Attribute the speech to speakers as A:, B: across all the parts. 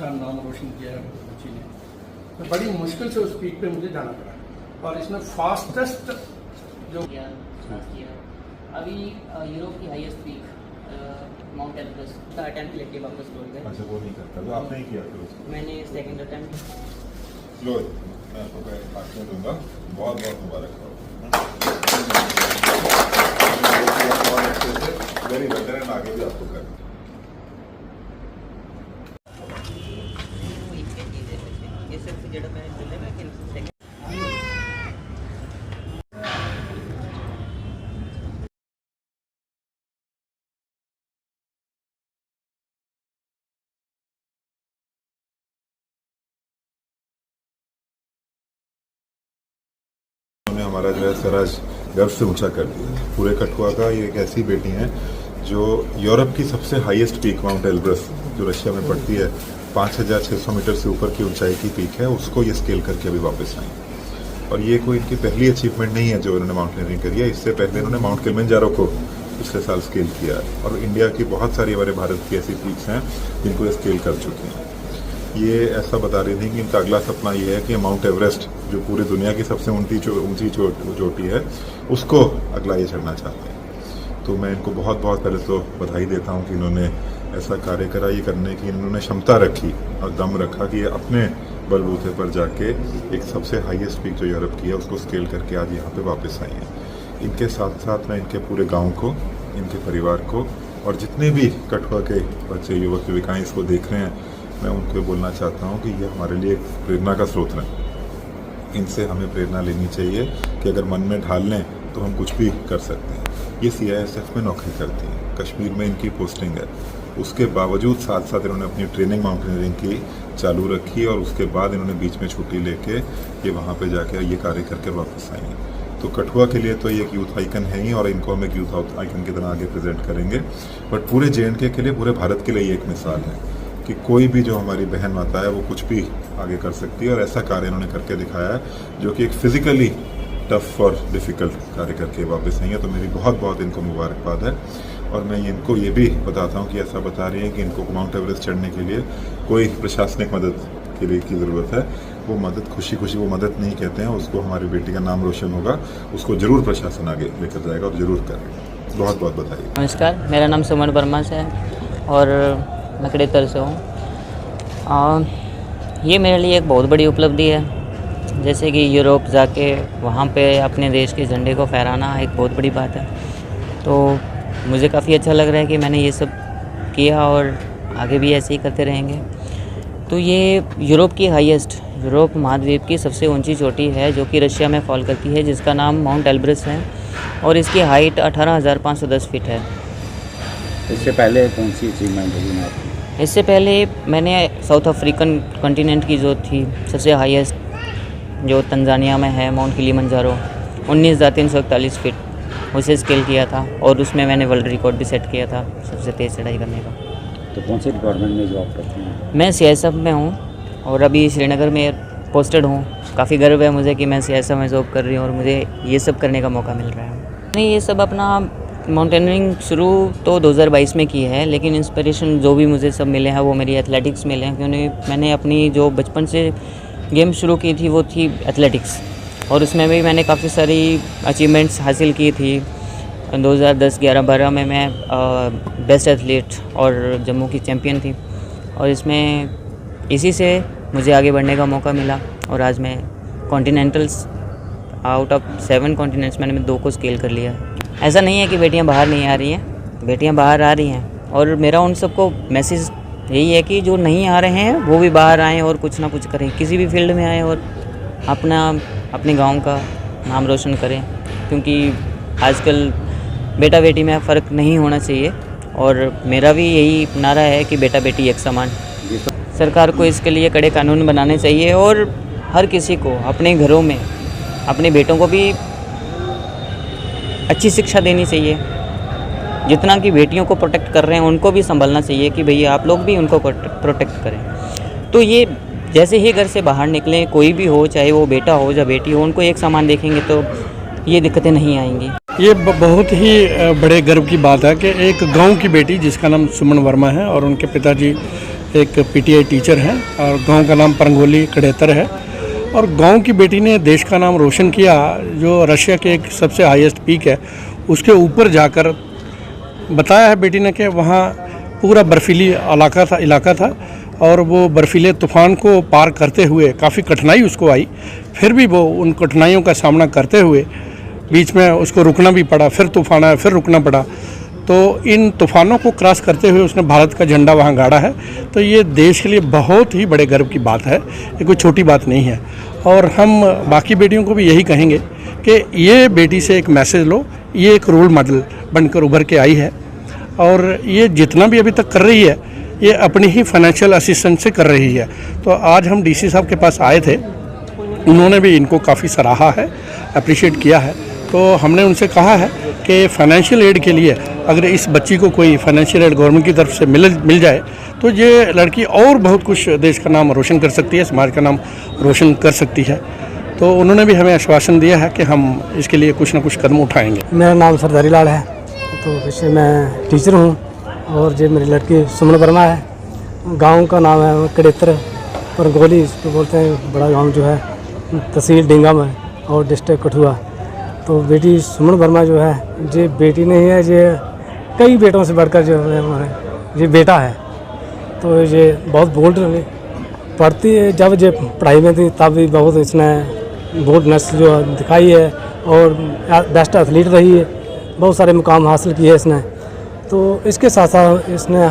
A: अच्छा नाम रोशन किया है बच्ची ने। तो बड़ी मुश्किल से उस पीक पे मुझे जाना पड़ा और इसमें फास्टेस्ट जो
B: अभी यूरोप की हाईएस्ट पीक माउंट एवरेस्ट का अटेम्प्ट लेके वापस लौट गए।
C: अच्छा, वो नहीं करता तो आपने ही किया फिर उसको?
B: मैंने सेकंड अटेम्प्ट।
C: लो, मैं आपको पार्टनर दूंगा। बहुत बहुत मुबारक हो। बहुत अच्छे से वेरी बेटर एंड आगे भी आपको करना।
B: ये सब जड़ा मैंने चले मैं कि सेकंड
C: हमारा जो है स्वराज गर्व से ऊंचा कर दिया पूरे कठुआ का। ये एक ऐसी बेटी हैं जो यूरोप की सबसे हाईएस्ट पीक माउंट एल्ब्रस जो रशिया में पड़ती है 5600 मीटर से ऊपर की ऊंचाई की पीक है, उसको ये स्केल करके अभी वापस आई। और ये कोई इनकी पहली अचीवमेंट नहीं है जो इन्होंने माउंटेनियरिंग करी है। इससे पहले इन्होंने माउंट किलिमंजारो को पिछले साल स्केल किया है और इंडिया की बहुत सारी हमारे भारत की ऐसी पीक्स हैं जिनको ये स्केल कर चुकी हैं। ये ऐसा बता रही थी कि इनका अगला सपना ये है कि माउंट एवरेस्ट जो पूरी दुनिया की सबसे ऊंची चोटी है उसको अगला ये चढ़ना चाहते हैं। तो मैं इनको बहुत बहुत पहले तो बधाई देता हूँ कि इन्होंने ऐसा कार्य करा। ये करने की इन्होंने क्षमता रखी और दम रखा कि ये अपने बलबूते पर जाके एक सबसे हाईएस्ट पीक जो यूरोप की है उसको स्केल करके आज यहाँ पे वापस आई हैं। इनके साथ साथ मैं इनके पूरे गाँव को, इनके परिवार को और जितने भी कठुआ के बच्चे युवक युविकाएँ इसको देख रहे हैं, मैं उनको बोलना चाहता हूँ कि ये हमारे लिए एक प्रेरणा का स्रोत है। इनसे हमें प्रेरणा लेनी चाहिए कि अगर मन में ढाल लें तो हम कुछ भी कर सकते हैं। ये CISF में नौकरी करती हैं, कश्मीर में इनकी पोस्टिंग है। उसके बावजूद साथ साथ इन्होंने अपनी ट्रेनिंग माउंटेनियरिंग की चालू रखी और उसके बाद इन्होंने बीच में छुट्टी लेके ये वहाँ पे जाके ये कार्य करके वापस आई हैं। तो कठुआ के लिए तो ये एक यूथ आइकन है ही और इनको हम एक यूथ आइकन की तरह आगे प्रेजेंट करेंगे। बट पूरे JNK के लिए, पूरे भारत के लिए ये एक मिसाल है कि कोई भी जो हमारी बहन माता है वो कुछ भी आगे कर सकती है और ऐसा कार्य इन्होंने करके दिखाया है जो कि एक फिजिकली टफ और डिफ़िकल्ट कार्य करके वापस आई है। तो मेरी बहुत बहुत इनको मुबारकबाद है और मैं इनको ये भी बताता हूँ कि ऐसा बता रही हैं कि इनको माउंट एवरेस्ट चढ़ने के लिए कोई प्रशासनिक मदद के लिए की ज़रूरत है। वो मदद खुशी खुशी वो मदद नहीं कहते हैं, उसको हमारी बेटी का नाम रोशन होगा, उसको ज़रूर प्रशासन आगे लेकर जाएगा और ज़रूर करेगा। बहुत बहुत बधाई।
B: नमस्कार, मेरा नाम सुमन वर्मा से है और मैं कड़ेतर से हूँ। ये मेरे लिए एक बहुत बड़ी उपलब्धि है। जैसे कि यूरोप जाके वहाँ पे अपने देश के झंडे को फहराना एक बहुत बड़ी बात है। तो मुझे काफ़ी अच्छा लग रहा है कि मैंने ये सब किया और आगे भी ऐसे ही करते रहेंगे। तो ये यूरोप की हाईएस्ट, यूरोप महाद्वीप की सबसे ऊंची चोटी है जो कि रशिया में फॉल करती है, जिसका नाम माउंट एल्ब्रस है और इसकी हाइट 18,510 फीट है।
D: इससे पहले कौन सी अचीवमेंट हुई आपकी?
B: इससे पहले मैंने साउथ अफ्रीकन कॉन्टिनेंट की जो थी सबसे हाईएस्ट जो तंजानिया में है माउंट किलिमंजारो 19,341 फीट, उसे स्केल किया था और उसमें मैंने वर्ल्ड रिकॉर्ड भी सेट किया था सबसे तेज़ चढ़ाई करने का।
D: तो कौन से डिपार्टमेंट में जॉब करते हैं?
B: मैं CISF में हूँ और अभी श्रीनगर में पोस्टेड हूँ। काफ़ी गर्व है मुझे कि मैं CISF में जॉब कर रही हूँ और मुझे ये सब करने का मौका मिल रहा है। नहीं, ये सब अपना माउंटेनियरिंग शुरू तो 2022 में की है, लेकिन इंस्पिरेशन जो भी मुझे सब मिले हैं वो मेरी एथलेटिक्स मिले हैं, क्योंकि मैंने अपनी जो बचपन से गेम शुरू की थी वो थी एथलेटिक्स और उसमें भी मैंने काफ़ी सारी अचीवमेंट्स हासिल की थी। 2010, 11, 12 में मैं बेस्ट एथलीट और जम्मू की चैम्पियन थी और इसमें इसी से मुझे आगे बढ़ने का मौका मिला और आज मैं कॉन्टिनेंटल्स आउट ऑफ 7 कॉन्टिनेंट्स मैंने 2 को स्केल कर लिया। ऐसा नहीं है कि बेटियां बाहर नहीं आ रही हैं, बेटियां बाहर आ रही हैं और मेरा उन सबको मैसेज यही है कि जो नहीं आ रहे हैं वो भी बाहर आएँ और कुछ ना कुछ करें, किसी भी फील्ड में आएँ और अपने गांव का नाम रोशन करें, क्योंकि आजकल बेटा बेटी में फ़र्क नहीं होना चाहिए और मेरा भी यही नारा है कि बेटा बेटी एक समान। सरकार को इसके लिए कड़े कानून बनाने चाहिए और हर किसी को अपने घरों में अपने बेटों को भी अच्छी शिक्षा देनी चाहिए। जितना कि बेटियों को प्रोटेक्ट कर रहे हैं उनको भी संभलना चाहिए कि भैया आप लोग भी उनको प्रोटेक्ट करें। तो ये जैसे ही घर से बाहर निकलें, कोई भी हो, चाहे वो बेटा हो या बेटी हो, उनको एक समान देखेंगे तो ये दिक्कतें नहीं आएंगी।
A: ये बहुत ही बड़े गर्व की बात है कि एक गांव की बेटी जिसका नाम सुमन वर्मा है और उनके पिताजी एक पीटीआई टीचर हैं और गांव का नाम परंगोली कड़ेतर है। और गांव की बेटी ने देश का नाम रोशन किया। जो रशिया के एक सबसे हाईएस्ट पीक है उसके ऊपर जाकर बताया है बेटी ने कि वहाँ पूरा बर्फीली इलाका था और वो बर्फीले तूफ़ान को पार करते हुए काफ़ी कठिनाई उसको आई, फिर भी वो उन कठिनाइयों का सामना करते हुए बीच में उसको रुकना भी पड़ा, फिर तूफ़ान आया, फिर रुकना पड़ा। तो इन तूफ़ानों को क्रॉस करते हुए उसने भारत का झंडा वहाँ गाड़ा है। तो ये देश के लिए बहुत ही बड़े गर्व की बात है, ये कोई छोटी बात नहीं है। और हम बाकी बेटियों को भी यही कहेंगे कि ये बेटी से एक मैसेज लो, ये एक रोल मॉडल बनकर उभर के आई है और ये जितना भी अभी तक कर रही है ये अपनी ही फाइनेंशियल असिस्टेंस से कर रही है। तो आज हम डीसी साहब के पास आए थे, उन्होंने भी इनको काफ़ी सराहा है, अप्रिशिएट किया है। तो हमने उनसे कहा है कि फाइनेंशियल एड के लिए अगर इस बच्ची को कोई फाइनेंशियल एड गवर्नमेंट की तरफ से मिल जाए तो ये लड़की और बहुत कुछ देश का नाम रोशन कर सकती है, समाज का नाम रोशन कर सकती है। तो उन्होंने भी हमें आश्वासन दिया है कि हम इसके लिए कुछ ना कुछ कदम उठाएंगे।
E: मेरा नाम सरदारी लाल है, तो वैसे मैं टीचर हूँ और ये मेरी लड़की सुमन वर्मा है। गांव का नाम है कड़ेतर परंगोली, इसको बोलते हैं। बड़ा गांव जो है तहसील डिंगा में और डिस्ट्रिक्ट कठुआ। तो बेटी सुमन वर्मा जो है ये बेटी नहीं है, ये कई बेटों से बढ़कर जो है हमारे ये बेटा है। तो ये बहुत बोल्ड पढ़ती है, जब ये पढ़ाई में थी तब भी बहुत इसने बोल्डनेस जो दिखाई है और बेस्ट एथलीट रही है, बहुत सारे मुकाम हासिल किए इसने। तो इसके साथ साथ इसने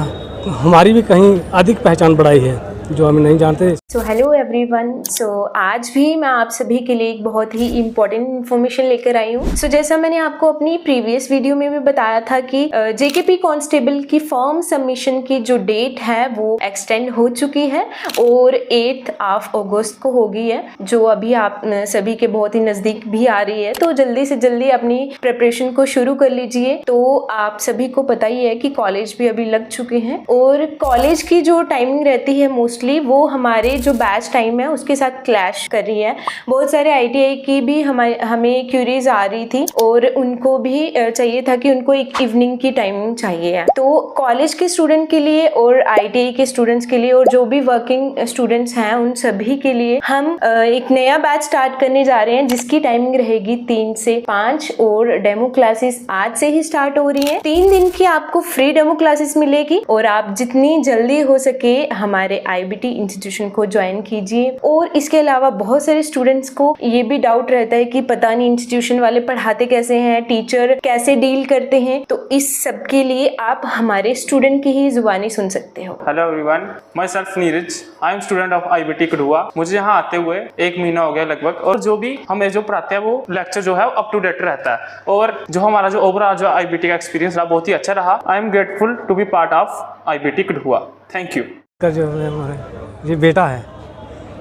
E: हमारी भी कहीं अधिक पहचान बढ़ाई है जो हम नहीं जानते।
F: So hello everyone. सो आज भी मैं आप सभी के लिए एक बहुत ही इम्पोर्टेंट इन्फॉर्मेशन लेकर आई हूँ। सो जैसा मैंने आपको अपनी प्रीवियस वीडियो में भी बताया था कि जेकेपी कांस्टेबल की फॉर्म सबमिशन की जो डेट है वो एक्सटेंड हो चुकी है और 8 अगस्त को होगी है, जो अभी आप सभी के बहुत ही नज़दीक भी आ रही है। तो जल्दी से जल्दी अपनी प्रिपरेशन को शुरू कर लीजिए। तो आप सभी को पता ही है कि कॉलेज भी अभी लग चुके हैं और कॉलेज की जो टाइमिंग रहती है मोस्टली वो हमारे जो बैच टाइम है उसके साथ क्लैश कर रही है। बहुत सारे आईटीआई की भी हमें क्यूरीज आ रही थी और उनको भी चाहिए था कि उनको एक इवनिंग की टाइमिंग चाहिए है। तो कॉलेज के स्टूडेंट के लिए और आईटीआई के स्टूडेंट्स के लिए और जो भी वर्किंग स्टूडेंट्स हैं उन सभी के लिए हम एक नया बैच स्टार्ट करने जा रहे हैं जिसकी टाइमिंग रहेगी 3 से 5 और डेमो क्लासेस आज से ही स्टार्ट हो रही है। 3 दिन की आपको फ्री डेमो क्लासेस मिलेगी और आप जितनी जल्दी हो सके हमारे आईबीटी इंस्टीट्यूशन को ज्वाइन कीजिए। और इसके अलावा बहुत सारे स्टूडेंट्स को ये भी डाउट रहता है कि पता नहीं इंस्टीट्यूशन वाले पढ़ाते कैसे हैं, टीचर कैसे डील करते हैं। तो इस सब के लिए आप हमारे स्टूडेंट की ही जुबानी सुन सकते हो।
G: Hello everyone, my self Neeraj, I am student of IBT Kathua. मुझे यहाँ आते हुए 1 महीना हो गया लगभग और जो भी हमें जो पढ़ाते हैं वो लेक्चर जो है अप टू डेट रहता है और जो हमारा जो ओवरऑल जो आईबीटी का एक्सपीरियंस रहा बहुत ही अच्छा रहा। I am grateful to be part of IBT Kathua. Thank you.
E: जो है हमारे ये बेटा है,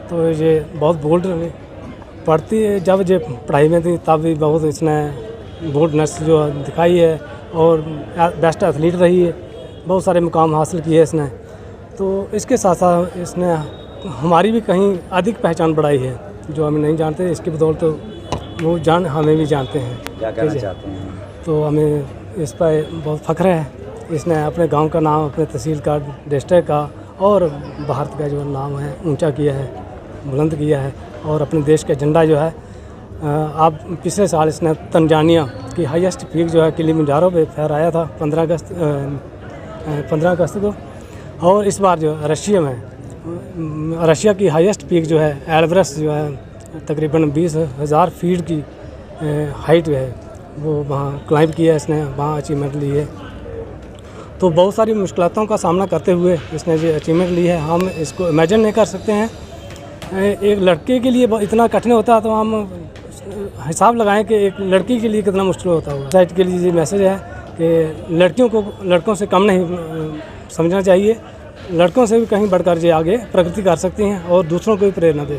E: तो ये बहुत बोल्ड पढ़ती है, जब ये पढ़ाई में थी तब भी बहुत इसने बोल्डनेस जो दिखाई है और बेस्ट एथलीट रही है, बहुत सारे मुकाम हासिल किए इसने। तो इसके साथ साथ इसने हमारी भी कहीं अधिक पहचान बढ़ाई है जो हम नहीं जानते। इसकी बदौलत तो वो हमें भी जानते हैं।
D: क्या कहना चाहते हैं?
E: तो हमें इस पर बहुत फ़ख्र है। इसने अपने गांव का नाम, अपने तहसील का, डिस्ट्रिक्ट का और भारत का जो नाम है ऊंचा किया है, बुलंद किया है। और अपने देश का झंडा जो है आप पिछले साल इसने तंजानिया की हाईएस्ट पीक जो है किलिमंजारो पे फहराया था 15 अगस्त को। और इस बार जो रशिया की हाईएस्ट पीक जो है एल्ब्रस जो है तकरीबन 20,000 फीट की हाइट है वो वहाँ क्लाइंब किया इसने, वहाँ अचीवमेंट ली है। तो बहुत सारी मुश्किलों का सामना करते हुए इसने जो अचीवमेंट ली है हम इसको इमेजिन नहीं कर सकते हैं। एक लड़के के लिए इतना कठिन होता है तो हम हिसाब लगाएं कि एक लड़की के लिए कितना मुश्किल होता होगा। सोसाइटी के लिए ये मैसेज है कि लड़कियों को लड़कों से कम नहीं समझना चाहिए, लड़कों से भी कहीं बढ़कर ये आगे प्रगति कर सकती हैं और दूसरों को भी प्रेरणा दे सकती हैं।